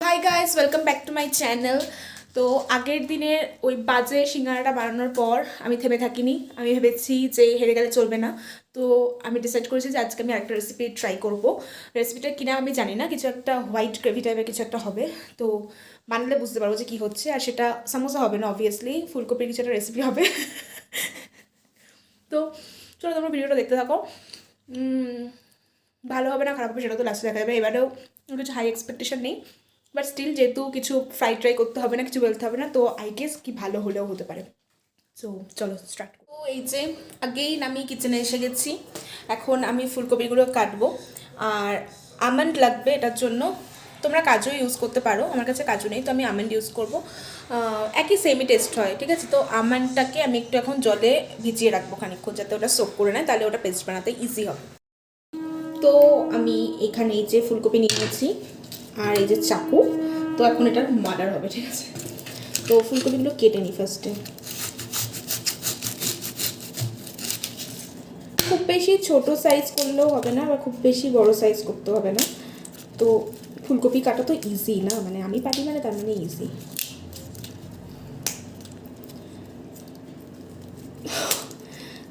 Hi guys, welcome back to my channel. তো আগের দিনের ওই বাজে সিঙ্গারাটা বানানোর পর আমি থেমে থাকিনি। আমি ভেবেছি যে হেরে গেলে চলবে না। তো আমি ডিসাইড করেছি যে আজকে আমি আরেকটা রেসিপি ট্রাই করব। রেসিপিটা কিনা আমি জানি না, কিছু একটা হোয়াইট গ্রেভি টাইপের কিছু একটা হবে। তো বানালে বুঝতে পারবো যে কী হচ্ছে। আর সেটা সামোসা হবে না, অবভিয়াসলি ফুলকপির কিছু একটা রেসিপি হবে। তো চলো তোমরা ভিডিওটা দেখতে থাকো। ভালো হবে না খারাপ হবে সেটা তো লাস্টে দেখা যাবে। এবারেও কিছু হাই এক্সপেকটেশন নেই, বাট স্টিল যেহেতু কিছু ফ্রাই ট্রাই করতে হবে না, কিছু বলতে হবে না, তো আই গেস কি ভালো হলেও হতে পারে। সো চলো স্টার্ট। তো এই যে আগেইন আমি কিচেনে এসে গেছি। এখন আমি ফুলকপিগুলো কাটবো। আর আমন্ড লাগবে এটার জন্য। তোমরা কাজু ইউজ করতে পারো, আমার কাছে কাজু নেই তো আমি আমন্ড ইউজ করবো। একই সেমই টেস্ট হয়, ঠিক আছে। তো আমন্ডটাকে আমি একটু এখন জলে ভিজিয়ে রাখবো খানিকক্ষণ, যাতে ওটা সোক করে নেয়, তাহলে ওটা পেস্ট বানাতে ইজি হবে। তো আমি এখানে এই যে ফুলকপি নিয়ে নিয়েছি আর এই যে চাকু। তো এখন এটার মার্ডার হবে, ঠিক আছে। তো ফুলকপিগুলো কেটে নিই ফার্স্টে। খুব বেশি ছোট সাইজ করলেও হবে না, আবার খুব বেশি বড় সাইজ করতে হবে না। তো ফুলকপি কাটা তো ইজি না, মানে আমি পারি মানে তার মানে ইজি।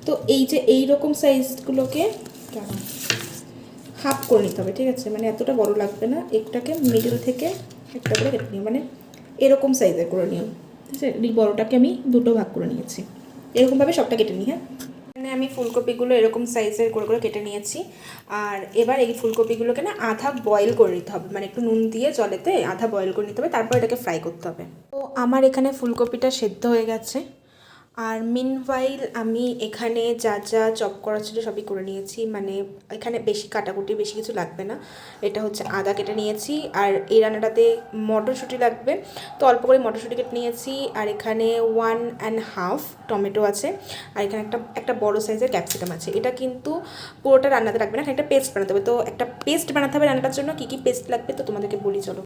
তো এই যে এইরকম সাইজগুলোকে হাফ করে নিতে হবে, ঠিক আছে। মানে এতটা বড় লাগবে না, একটাকে মিডল থেকে একটা করে কেটে নিও, মানে এরকম সাইজের করে নিও, ঠিক আছে। এই বড়টাকে আমি দুটো ভাগ করে নিয়েছি, এরকমভাবে সবটা কেটে নিই। হ্যাঁ, মানে আমি ফুলকপিগুলো এরকম সাইজের করে করে কেটে নিয়েছি। আর এবার এই ফুলকপিগুলোকে না আধা বয়েল করে নিতে হবে, মানে একটু নুন দিয়ে জলেতে আধা বয়েল করে নিতে হবে, তারপর এটাকে ফ্রাই করতে হবে। তো আমার এখানে ফুলকপিটা সেদ্ধ হয়ে গেছে। আর মিনওয়াইল আমি এখানে যা যা চপ করা ছিল সবই করে নিয়েছি। মানে এখানে বেশি কাটাকুটি বেশি কিছু লাগবে না। এটা হচ্ছে আদা কেটে নিয়েছি, আর এই রান্নাটাতে মটরশুঁটি লাগবে, তো অল্প করে মটরশুঁটি কেটে নিয়েছি। আর এখানে 1.5 টমেটো আছে, আর এখানে একটা বড় সাইজের ক্যাপসিকাম আছে। এটা কিন্তু পুরোটা রান্নাতে লাগবে না, একটা পেস্ট বানাতে হবে। তো একটা পেস্ট বানাতে হবে রান্নাটার জন্য। কী কী পেস্ট লাগবে তো তোমাদেরকে বলি, চলো।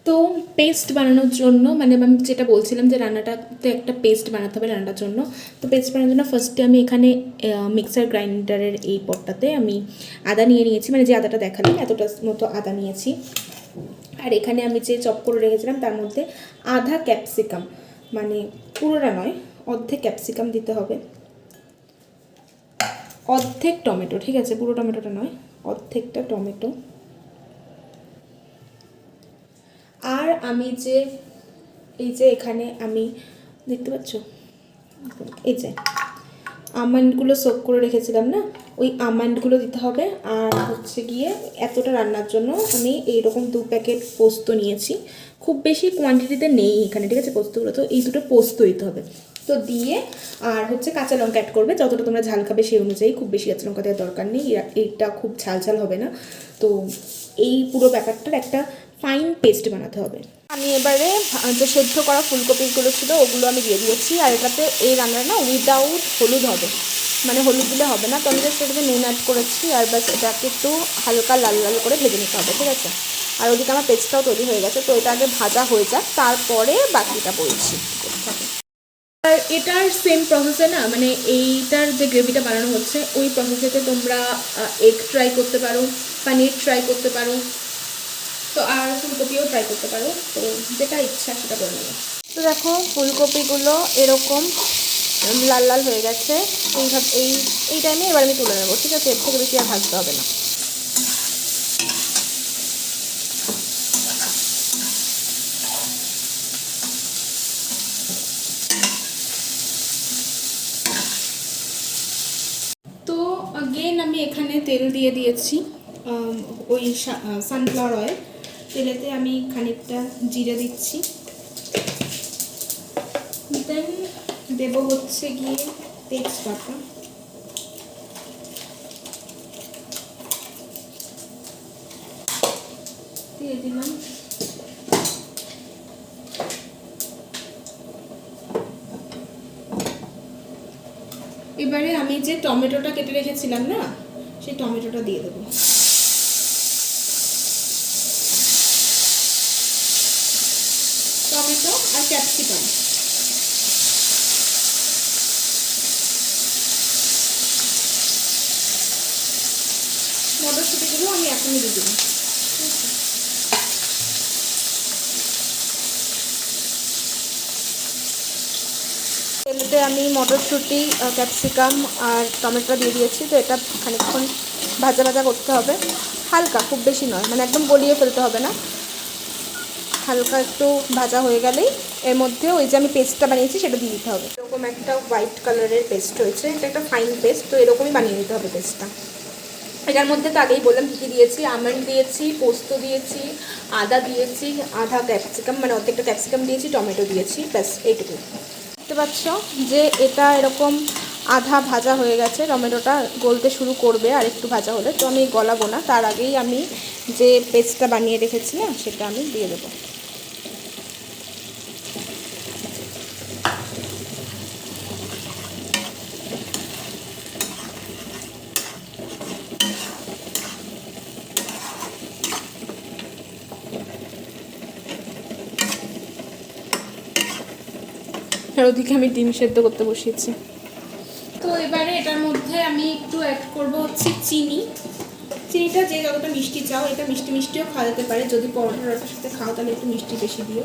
তো পেস্ট বানানোর জন্য, মানে আমি যেটা বলছিলাম যে রান্নাটাতে একটা পেস্ট বানাতে হবে রান্নাটার জন্য। তো পেস্ট বানানোর জন্য ফার্স্টে আমি এখানে মিক্সার গ্রাইন্ডারের এই পটটাতে আমি আদা নিয়ে নিয়েছি, মানে যে আদাটা দেখালাম এতটা মতো আদা নিয়েছি। আর এখানে আমি যে চপ করে রেখেছিলাম তার মধ্যে আধা ক্যাপসিকাম, মানে পুরোটা নয়, অর্ধেক ক্যাপসিকাম দিতে হবে। অর্ধেক টমেটো, ঠিক আছে, পুরো টমেটোটা নয়, অর্ধেকটা টমেটো। আর আমি যে এই যে এখানে আমি দেখতে পাচ্ছ এই যে আমন্ডগুলো সোক করে রেখেছিলাম না, ওই আমন্ডগুলো দিতে হবে। আর হচ্ছে গিয়ে এতটা রান্নার জন্য আমি এইরকম 2 প্যাকেট পোস্ত নিয়েছি। খুব বেশি কোয়ান্টিটিতে নেই এখানে, ঠিক আছে, পোস্তগুলো। তো এই দুটো পোস্ত দিতে হবে, তো দিয়ে আর হচ্ছে কাঁচা লঙ্কা অ্যাড করবে, যতটা তোমরা ঝাল খাবে সেই অনুযায়ী। খুব বেশি কাঁচা লঙ্কা দেওয়ার দরকার নেই, এইটা খুব ঝাল ঝাল হবে না। তো এই পুরো ব্যাপারটার একটা ফাইন পেস্ট বানাতে হবে। আমি এবারে যে সেদ্ধ করা ফুলকপিগুলো ছিল ওগুলো আমি দিয়ে দিয়েছি। আর এটাতে এই রান্নাটা না উইদাউট হলুদ হবে, মানে হলুদ দিলে হবে না। তো আমি জাস্ট এটাতে নুন অ্যাড করেছি, আর ব্যাস এটাকে একটু হালকা লাল লাল করে ভেজে নিতে হবে, ঠিক আছে। আর ওদিকে আমার পেস্টটাও তৈরি হয়ে গেছে, তো এটা আগে ভাজা হয়ে যাক, তারপরে বাকিটা বলছি। আর এটার সেম প্রসেসে না, মানে এইটার যে গ্রেভিটা বানানো হচ্ছে ওই প্রসেসেতে তোমরা এগ ট্রাই করতে পারো, পনির ট্রাই করতে পারো, তো আর ফুলকপিও ট্রাই করতে পারো, তো যেটা ইচ্ছা সেটা করে নেবে। তো দেখো ফুলকপিগুলো এরকম লাল লাল হয়ে গেছে। এইভাবে এই টাইমে এবার আমি তুলে নেবো, ঠিক আছে। এর থেকে বেশি আর ভাজতে হবে না। তো আগেন আমি এখানে তেল দিয়ে দিয়েছি, ওই সানফ্লাওয়ার অয়েল। তেলেতে আমি খানিকটা জিরে দিচ্ছি, দেন দেবো হচ্ছে গিয়ে তেজপাতা, দিয়ে দিলাম। এবারে আমি যে টমেটোটা কেটে রেখেছিলাম না, সেই টমেটোটা দিয়ে দেবো। টমেটো আর ক্যাপসিকাম, মটরশুঁটিগুলো আমি এখনই দিয়ে দেবো। মধ্যে আমি মটরশুঁটি, ক্যাপসিকাম আর টমেটো দিয়ে দিয়েছি। তো এটা খানিকক্ষণ ভাজা ভাজা করতে হবে, হালকা, খুব বেশি নয়, মানে একদম গলিয়ে ফেলতে হবে না। হালকা একটু ভাজা হয়ে গেলেই এর মধ্যে ওই যে আমি পেস্টটা বানিয়েছি সেটা দিয়ে দিতে হবে। এরকম একটা হোয়াইট কালারের পেস্ট হয়েছে, এটা একটা ফাইন পেস্ট, তো এরকমই বানিয়ে দিতে হবে পেস্টটা। এটার মধ্যে তো আগেই বললাম কী কী দিয়েছি, আমন্ড দিয়েছি, পোস্ত দিয়েছি, আদা দিয়েছি, আধা ক্যাপসিকাম মানে অর্ধেকটা ক্যাপসিকাম দিয়েছি, টমেটো দিয়েছি, ব্যাস এইটুকু। দেখতে পাচ্ছ যে এটা এরকম আধা ভাজা হয়ে গেছে, টমেটোটা গলতে শুরু করবে আর একটু ভাজা হলে। তো আমি গলাবো না, তার আগেই আমি যে পেস্টটা বানিয়ে রেখেছি না সেটা আমি দিয়ে দেবো। আর ওদিকে আমি ডিম সেদ্ধ করতে বসিয়েছি। তো এবারে এটার মধ্যে আমি একটু অ্যাড করবো হচ্ছে চিনি। চিনিটা যে যতটা মিষ্টি চাও, এটা মিষ্টি মিষ্টিও খাওয়া যেতে পারে, যদি পরোটার সাথে খাও তাহলে একটু মিষ্টি বেশি দিও।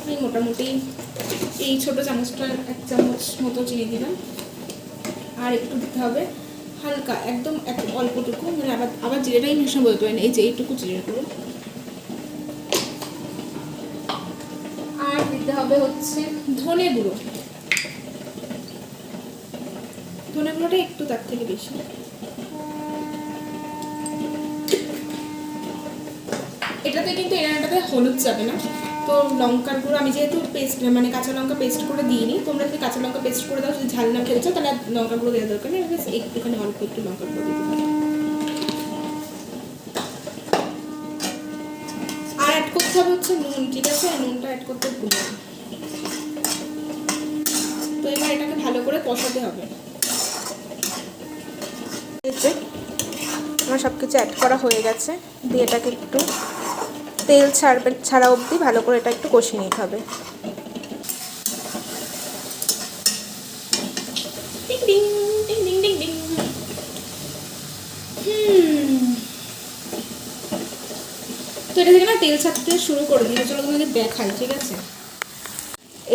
আমি মোটামুটি এই ছোটো চামচটা 1 চামচ মতো চিনি দিলাম। আর একটু দিতে হবে হালকা, একদম অল্পটুকু, মানে আবার জিরেটাই মিশন বলতে পারেন, এই যে এইটুকু জিরে গুঁড়ো। আর দিতে হবে হচ্ছে ধনে গুঁড়ো। ধনে গুঁড়োটা একটু তার থেকে বেশি। এটাতে কিন্তু এটাতে হলুদ যাবে না। তো লঙ্কার গুঁড়ো আমি যেহেতু পেস্ট মানে কাঁচা লঙ্কা পেস্ট করে দিইনি, তোমরা যদি কাঁচা লঙ্কা পেস্ট করে দাও, যদি ঝাল না খেয়েছো তাহলে লঙ্কা গুঁড়ো দেওয়ার দরকার নেই, একটুখানি অল্প একটু লঙ্কা গুঁড়ো দিতে পারো। আর অ্যাড করতে হবে হচ্ছে নুন, ঠিক আছে? নুনটা অ্যাড করতে ভুলো না। তো এবার এটাকে ভালো করে কষাতে হবে। আমার সব কিছু অ্যাড করা হয়ে গেছে, দিয়ে এটাকে একটু তেল ছাড়া অবধি ভালো করে এটা একটু কষিয়ে নিতে হবে। তো এটা থেকে না তেল ছাড়তে শুরু করে দিয়েছে, চলো তোমাকে দেখাই, ঠিক আছে?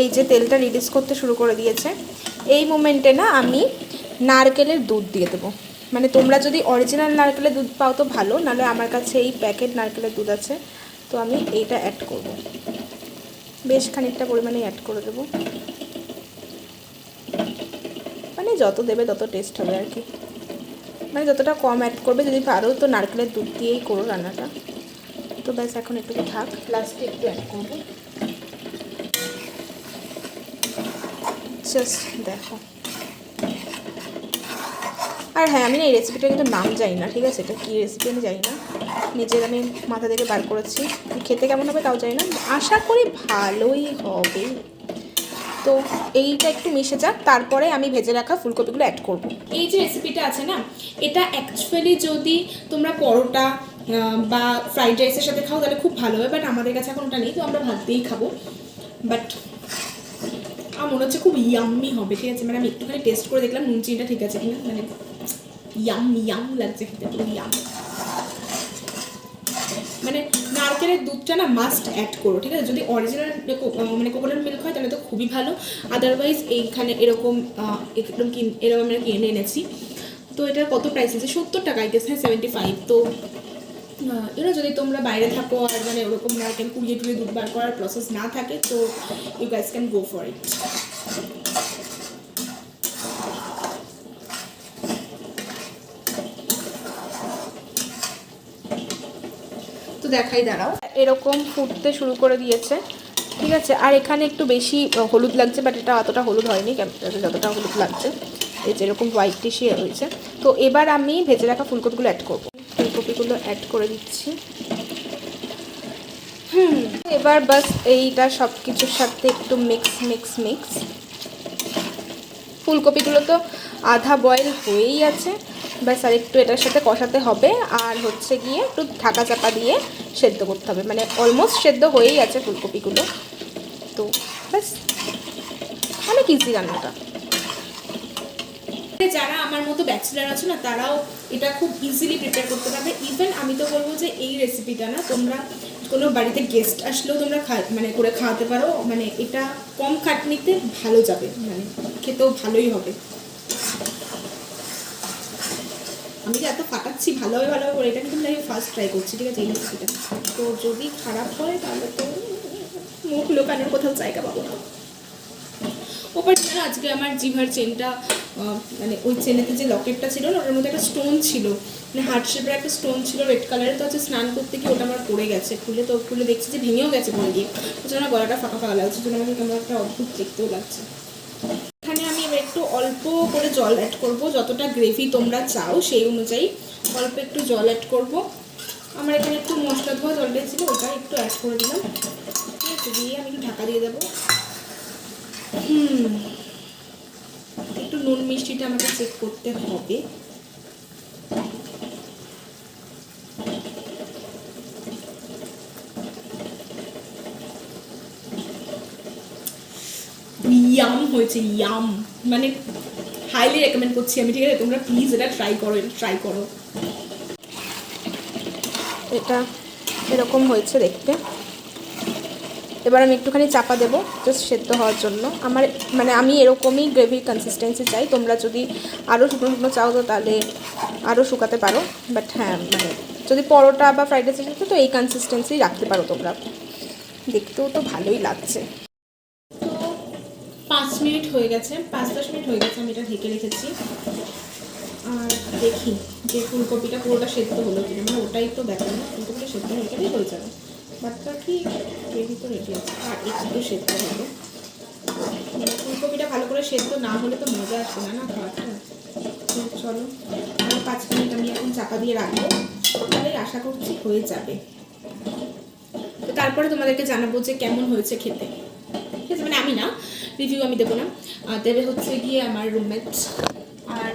এই যে তেলটা রিলিজ করতে শুরু করে দিয়েছে, এই মোমেন্টে না আমি নারকেলের দুধ দিয়ে দেবো। মানে তোমরা যদি অরিজিনাল নারকেলের দুধ পাও তো ভালো, নাহলে আমার কাছে এই প্যাকেট নারকেলের দুধ আছে, তো আমি এইটা অ্যাড করব, বেশ খানিকটা পরিমাণে অ্যাড করে দেবো। মানে যত দেবে তত টেস্ট হবে আর কি, মানে যতটা কম অ্যাড করবে, যদি পারো তো নারকেলের দুধ দিয়েই করো রান্নাটা। তো ব্যাস এখন একটু থাক, লাস্টে একটু অ্যাড করবো, জাস্ট দেখো। আর হ্যাঁ, আমি না এই রেসিপিটা কিন্তু নাম জানি না, ঠিক আছে? এটা কী রেসিপি আমি জানি না, নিজের আমি মাথা থেকে বার করেছি। খেতে কেমন হবে তাও জানি না, আশা করি ভালোই হবে। তো এইটা একটু মিশে যাক, তারপরে আমি ভেজে রাখা ফুলকপিগুলো অ্যাড করব। এই যে রেসিপিটা আছে না, এটা অ্যাকচুয়ালি যদি তোমরা পরোটা বা ফ্রাইড রাইসের সাথে খাও তাহলে খুব ভালো হবে, বাট আমাদের কাছে এখন ওটা নেই, তো আমরা ভাত দিয়েই খাবো। বাট আমার মনে হচ্ছে খুব ইয়াম্মি হবে, ঠিক আছে? মানে আমি একটুখানি টেস্ট করে দেখলাম নুন চিনিটা ঠিক আছে কিনা, মানে ইয়াম লাগছে খেতে, পুরো ইয়াম। মানে নারকেলের দুধটা না মাস্ট অ্যাড করো, ঠিক আছে? যদি অরিজিনাল মানে কোকোনাট মিল্ক হয় তাহলে তো খুবই ভালো, আদারওয়াইজ এইখানে এরকম আমরা কিনে এনেছি। তো এটার কত প্রাইস আছে? 70 টাকা, আই গেস। হ্যাঁ, 75। তো এরা যদি তোমরা বাইরে থাকো আর মানে ওরকম নারকেল কুড়িয়ে টুড়িয়ে দুধ বার করার প্রসেস না থাকে, তো you guys can go for it. তো দেখাই, দাঁড়াও। এরকম ফুটতে শুরু করে দিয়েছে, ঠিক আছে? আর এখানে একটু বেশি হলুদ লাগছে, বাট এটা অতটা হলুদ হয়নি, যতটা হলুদ লাগছে এই যেরকম হোয়াইটিশই হয়েছে। তো এবার আমি ভেজে রাখা ফুলকপিগুলো অ্যাড করব। ফুলকপিগুলো অ্যাড করে দিচ্ছি। এবার বাস এইটা সব কিছুর সাথে একটু মিক্স। ফুলকপিগুলো তো আধা বয়েল হয়েই আছে, ব্যাস আর একটু এটার সাথে কষাতে হবে, আর হচ্ছে গিয়ে একটু ঢাকা চাপা দিয়ে সেদ্ধ করতে হবে। মানে অলমোস্ট সেদ্ধ হয়েই আছে ফুলকপিগুলো। তো ব্যাস, অনেক ইজি রান্নাটা। যারা আমার মতো ব্যাচেলার আছে না, তারাও এটা খুব ইজিলি প্রিপেয়ার করতে পারবে। ইভেন আমি তো বলবো যে এই রেসিপিটা না তোমরা কোনো বাড়িতে গেস্ট আসলেও তোমরা মানে করে খাওয়াতে পারো। মানে এটা কম খাটনিতে ভালো যাবে, মানে খেতেও ভালোই হবে। আমি যে এত ফাটাচ্ছি ভালোভাবে করে, এটা কিন্তু আমি ফার্স্ট ট্রাই করছি, ঠিক আছে, এই রেসিপিটা। তো যদি খারাপ হয় তাহলে তো মুখ লোকানোর কোথাও জায়গা পাবো না। ওপর যেন আজকে আমার জিভার চেনটা, মানে ওই চেনেতে যে লকেটটা ছিল না, ওটার মধ্যে একটা স্টোন ছিল, মানে হার্ট শেপের একটা স্টোন ছিল রেড কালারের। তো হচ্ছে স্নান করতে গিয়ে ওটা আমার পড়ে গেছে, খুলে দেখছি যে ভেঙেও গেছে পড়ে গিয়ে। ওই জন্য আমার গলাটা ফাঁকা ফাঁকা লাগছে, জন্য আমাকে কেমন একটা অদ্ভুত দেখতেও লাগছে। এখানে আমি এবার একটু অল্প করে জল অ্যাড করব, যতটা গ্রেভি তোমরা চাও সেই অনুযায়ী অল্প একটু জল অ্যাড করব। আমার এখানে একটু মশলা ধোয়া জলটা ছিল, ওটা একটু অ্যাড করে দিলাম, ঠিক আছে। দিয়ে আমি একটু ঢাকা দিয়ে দেবো। একটু নুন মিষ্টিটা আমাকে চেক করতে হবে। ইয়াম হয়েছে, ইয়াম, মানে হাইলি রেকমেন্ড করছি আমি, ঠিক আছে। তোমরা প্লিজ এটা ট্রাই করো। এটা এরকম হয়েছে দেখতে। এবার আমি একটুখানি চাপা দেবো জাস্ট সেদ্ধ হওয়ার জন্য। আমি এরকমই গ্রেভির কনসিস্টেন্সি চাই। তোমরা যদি আরও শুকনো শুকনো চাও তো তাহলে আরও শুকাতে পারো, বাট হ্যাঁ, মানে যদি পরোটা বা ফ্রাইড রাইসের সাথে তো এই কনসিস্টেন্সি রাখতে পারো তোমরা। দেখতেও তো ভালোই লাগছে। তো 5 মিনিট হয়ে গেছে, 5-10 মিনিট হয়ে গেছে আমি এটা ঢেকে রেখেছি। আর দেখি যে ফুলকপিটা পুরোটা সেদ্ধ হলো কিনা, মানে ওটাই তো ব্যাপার না, ফুলকপিটা সেদ্ধ হয়ে গেলেই হয়ে যাবে। বাকি গ্রেভি তো রেডি আছে, আর একটু সেদ্ধ হবে। ফুলকপিটা ভালো করে সেদ্ধ না হলে তো মজা আসবে না খাওয়াটা। চলো আর 5 মিনিট আমি এখন চাপা দিয়ে রাখবো, তাহলে আশা করছি হয়ে যাবে। তো তারপরে তোমাদেরকে জানাবো যে কেমন হয়েছে খেতে, ঠিক আছে। মানে আমি না, রিভিউ আমি দেবো না, দেবে হচ্ছে গিয়ে আমার রুমমেট। আর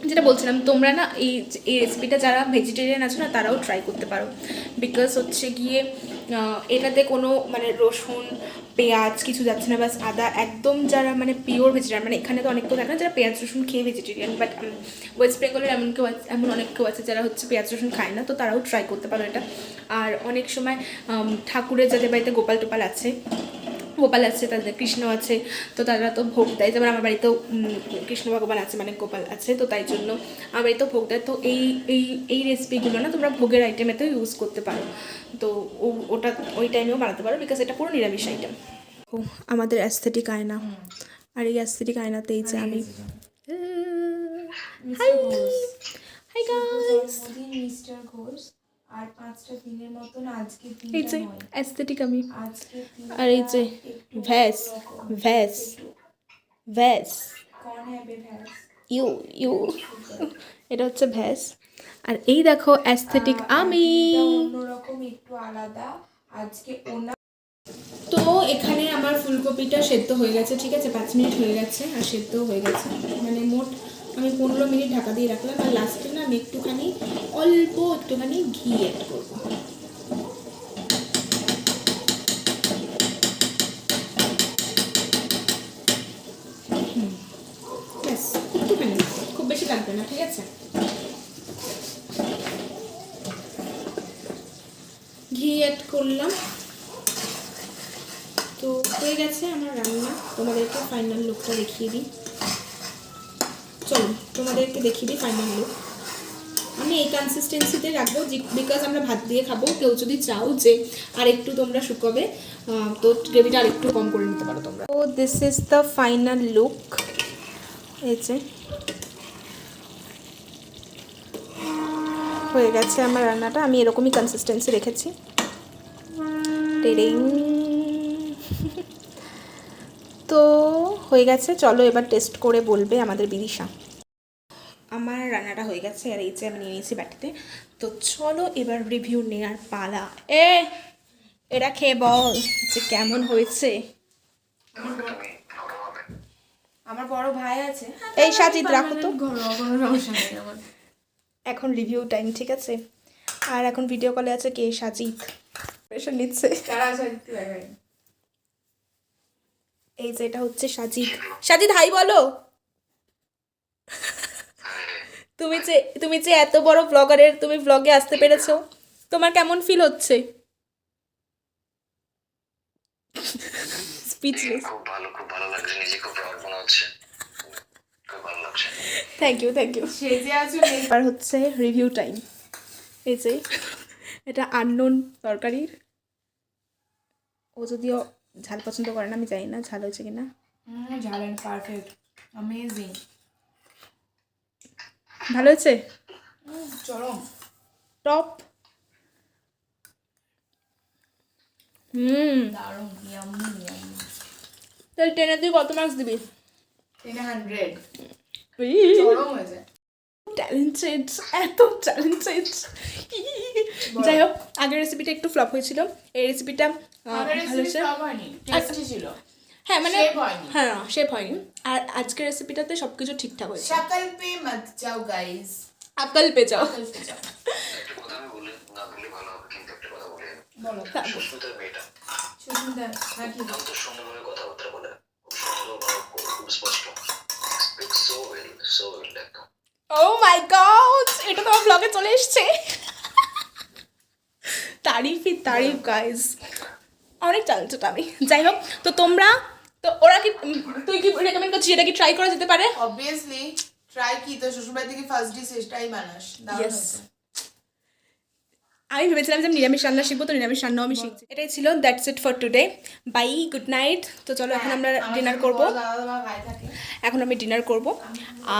যেটা বলছিলাম, তোমরা না এই রেসিপিটা যারা ভেজিটেরিয়ান আছো না তারাও ট্রাই করতে পারো, বিকজ হচ্ছে গিয়ে এটাতে কোনো মানে রসুন পেঁয়াজ কিছু যাচ্ছে না, বাস আদা। একদম যারা মানে পিওর ভেজিটেরিয়ান, মানে এখানে তো অনেক কেউ থাকে না যারা পেঁয়াজ রসুন খেয়ে ভেজিটেরিয়ান, বাট ওয়েস্ট বেঙ্গলের এমন অনেক কেউ আছে যারা হচ্ছে পেঁয়াজ রসুন খায় না, তো তারাও ট্রাই করতে পারো এটা। আর অনেক সময় ঠাকুরের যাদের বাড়িতে গোপাল টোপাল আছে, তাদের কৃষ্ণ আছে, তো তারা তো ভোগ দেয়। যেমন আমার বাড়িতেও কৃষ্ণ ভগবান আছে, মানে গোপাল আছে, তো তাই জন্য আমার বাড়িতেও ভোগ দেয়। তো এই রেসিপিগুলো না তোমরা ভোগের আইটেমেতেও ইউজ করতে পারো, তো ওটা ওই টাইমেও বানাতে পারো, বিকজ এটা পুরো নিরামিষ আইটেম। ও আমাদের অ্যাস্থেটিক আয়না, আর এই অ্যাস্থেটিক আয়নাতেই যে আমি হাই গাইস, মিস্টার ঘোষ আর 5টা দিনের মতন আজকে দিনটা নয় অ্যাস্থেটিক আমি আজকে। আর এই যে ভ্যাস ভ্যাস ভ্যাস কোন হবে ভ্যাস, ইউ এটা হচ্ছে ভ্যাস। আর এই দেখো অ্যাস্থেটিক আমি, অন্যরকম একটু আলাদা আজকে ওনা। তো এখানে আমার ফুলকপিটা সেদ্ধ হয়ে গেছে, ঠিক আছে, 5 মিনিট হয়ে গেছে আর সেদ্ধ হয়ে গেছে, মানে মোট আমি 15 মিনিট ঢাকা দিয়ে রাখলাম। আর লাস্টে না আমি অল্প একটুখানি ঘি অ্যাড করবো। ব্যাস একটুখানি, খুব বেশি লাগবে না, ঠিক আছে। ঘি অ্যাড করলাম, তো হয়ে গেছে আমার রান্না। তোমাদেরকে ফাইনাল লুকটা দেখিয়ে দিই, চলো তোমাদেরকে দেখিয়ে দিই ফাইনাল লুক। আমি এই কনসিস্টেন্সিতে রাখবো, বিকজ আমরা ভাত দিয়ে খাবো। কেউ যদি চাও যে আর একটু তোমরা শুকাবে, তো গ্রেভিটা আর একটু কম করে নিতে পারো তোমরা। তো this is the final look. এই যে হয়ে গেছে আমার রান্নাটা, আমি এরকমই কনসিস্টেন্সি রেখেছি। তো হয়ে গেছে, চলো এবার টেস্ট করে বলবে আমাদের বিদিশা। আমার রান্নাটা হয়ে গেছে, আর এই যে আমি নিয়ে নিয়েছি বাটিতে। তো চলো এবার রিভিউ নেওয়ার পালা। এটা খেয়ে বল যে কেমন হয়েছে। আমার বড় ভাই আছে, এই সাজিদ রাখো তো, এখন রিভিউ টাইম, ঠিক আছে। আর এখন ভিডিও কলে আছে কে, সাজিদ প্রেশার নিচ্ছে। এই যে এটা হচ্ছে সাজিদ হাই বলো। তুমি যে এত বড় ব্লগারের তুমি ব্লগে আসতে পেরেছো, তোমার কেমন ফিল হচ্ছে? স্পিচলেস। খুব ভালো লাগছে, নিজে খুব প্রাউড মনে হচ্ছে, খুব ভালো লাগছে। থ্যাংক ইউ সেজে আছো এবার হচ্ছে রিভিউ টাইম। এই যে এটা আননোন তরকারির, ও যদিও ঝাল পছন্দ করে না, আমি জানি না ঝাল হয়েছে কিনা। ঝাল এন্ড পারফেক্ট, অ্যামেজিং, ভালো হয়েছে, চরম টপ। দারুণ, ইয়াম্মি ইয়াম্মি। তাহলে 10 তুই কত মার্কস দিবি? 100 চরম হয়েছে। ট্যালেন্টেড, এত ট্যালেন্টেড। যাই হোক, আগের রেসিপিটা একটু ফ্লপ হয়েছিল, এই রেসিপিটা আগের ভালো রেসিপি হয়েছে। সব হয়নি, টেস্টি ছিল। হ্যাঁ মানে shape হয়নি। হ্যাঁ শেপ হয়নি, আর আজকের রেসিপিটাতে সব কিছু ঠিকঠাক হয়েছে। शकल पे मत जाओ गाइस, আকল পে যাও। शकल पे जाओ। একটা কথা আমি বলে না বললে ভালো হবে, কিন্তু একটা কথা বলে বলো সুস্মিতার মেয়েটা সুস্মিতা, হ্যাঁ কি অত্যন্ত সুন্দরভাবে কথাবার্তা বলে, খুব সুন্দরভাবে, খুব স্পষ্ট, স্পিক সো ওয়েল একদম। ও মাই গড, এটা তো আমার ব্লগে চলে এসছে। তারিফই তারিফ গাইজ, অনেক ট্যালেন্টেড আমি। যাই হোক, তো তোমরা তো ওরা কি তুই কি রেকমেন্ড করছিস এটা কি ট্রাই করা যেতে পারে? অবভিয়াসলি ট্রাই কি, তো শ্বশুরবাড়ি থেকে ফার্স্ট ডিশ এটাই বানাস, দারুণ Yes. হয়েছে। আমি ভেবেছিলাম যে আমি নিরামিষ রান্না শিখবো, তো নিরামিষ রান্নাও আমি শিখছি। এটাই ছিল, that's it for today, bye, good night. তো চলো এখন আমরা ডিনার করবো, এখন আমি ডিনার করব,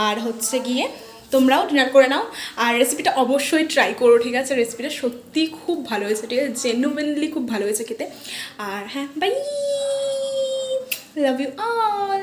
আর হচ্ছে গিয়ে তোমরাও ডিনার করে নাও, আর রেসিপিটা অবশ্যই ট্রাই করো, ঠিক আছে? রেসিপিটা সত্যি খুব ভালো হয়েছে, ঠিক আছে? জেনুইনলি খুব ভালো হয়েছে খেতে। আর হ্যাঁ, বাই, লাভ ইউ অল।